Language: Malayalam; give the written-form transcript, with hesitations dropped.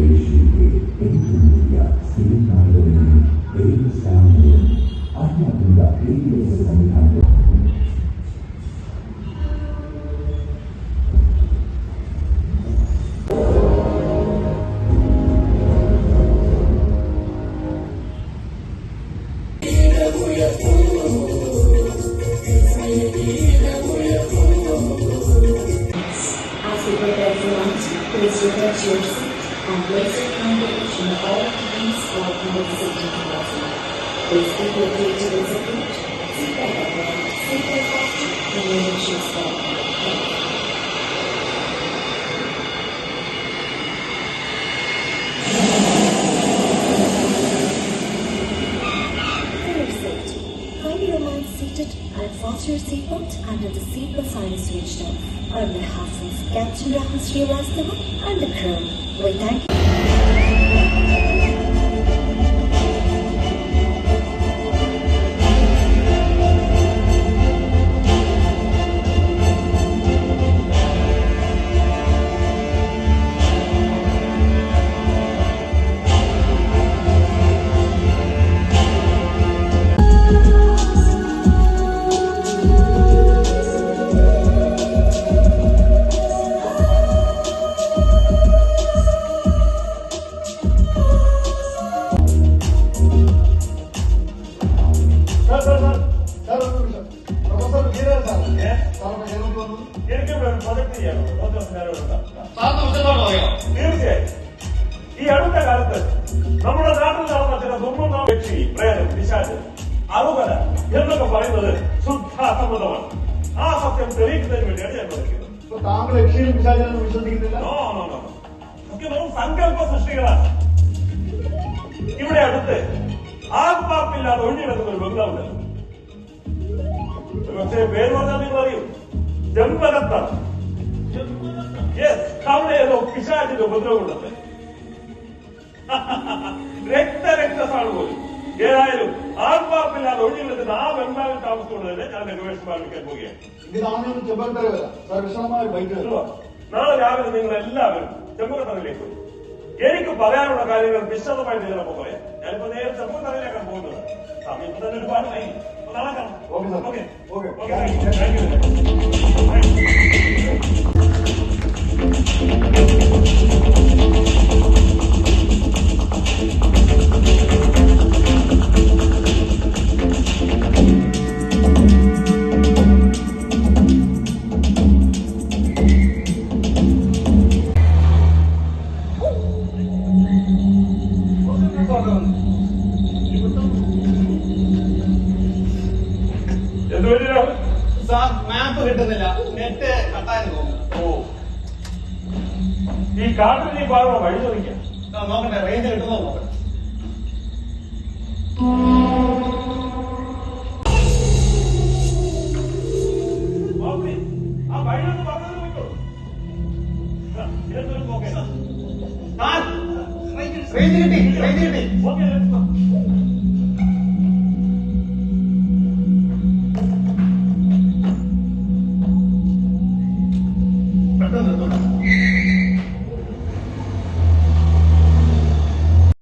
ഏഷ്യയിലെ ഏറ്റവും വലിയ സിനിമാകളിൽ ഏത് സ്റ്റാമിലും അത്യാധുനിക ABS സംവിധാനത്തിൽ Please prepare your seat and place your combination of all keys or safety deposit. Please be prepared to execute. Seatbelt upright, seatbelt fasten, and your shoes belt. For your safety, kindly remain seated and fasten your seatbelt until the seatbelt sign is switched off. On behalf of Captain Rahul Srivastava and the crew, we thank you. തീർച്ചയായും ഈ അടുത്ത കാലത്ത് നമ്മുടെ നാട്ടിൽ നടന്ന ചില ദുർമന്ദ വ്യക്തി പ്രേതം പിശാച് അറുകല എന്നൊക്കെ പറയുന്നത് ശുദ്ധാസമ്മതമാണ്. ആ സത്യം തെളിയിക്കുന്നതിന് വേണ്ടിയാണ് ഞാൻ വിളിക്കുന്നത്. താങ്കൾ യക്ഷിയും പിശാചിനെന്ന് വിശ്വസിക്കുന്നില്ല? വെറും സങ്കല്പ സൃഷ്ടികളാണ്. ഇവിടെ അടുത്ത് ആർപ്പാർപ്പില്ലാതെ ഒഴിഞ്ഞിടക്കുന്ന ഒരു ബംഗ്ലാവുണ്ട്. പക്ഷേ പേര് പറഞ്ഞാൽ നിങ്ങൾ അറിയും, ചെമ്പകത്താണ്. അവിടെ ഏതോ പിശാചിന്റെ ഉപദ്രവമുണ്ടത്. രക്തസാണ് പോലും. ഏതായാലും ആർപ്പാർപ്പില്ലാതെ ഒഴിഞ്ഞിടക്കുന്ന ആ ബംഗ്ലാവിൽ താമസിച്ചുകൊണ്ട് തന്നെ ഞാൻ ഗവേഷണം ആരംഭിക്കാൻ പോവുകയാണ്. നാളെ രാവിലെ നിങ്ങൾ എല്ലാവരും ചെമ്പകത്തറയിലേക്ക് പോയി. എനിക്ക് പറയാനുള്ള കാര്യങ്ങൾ വിശദമായിട്ട് ചിലപ്പോൾ പറയാം. ഞാനിപ്പോ നേരെ ചെമ്പകത്തറയിലേക്കാണ് പോകുന്നത്. സമയത്ത് തന്നെ ഒരുപാട് കഴിഞ്ഞു. നാളെ കാണാം. ഓക്കെ. Thank you. സാർ മാപ്പ് കിട്ടുന്നില്ല, നെറ്റ് കട്ടായിരുന്നു. ഈ കാട്ടിൽ ഈ ഭാഗം വഴി ചോദിക്കാം. നോക്കട്ടെ, റേഞ്ച് കിട്ടുന്നോ നോക്കട്ടെ. ആ വഴിയൊന്ന് പറഞ്ഞു നോക്കോ. റേഞ്ച് കിട്ടി. ഓക്കെ.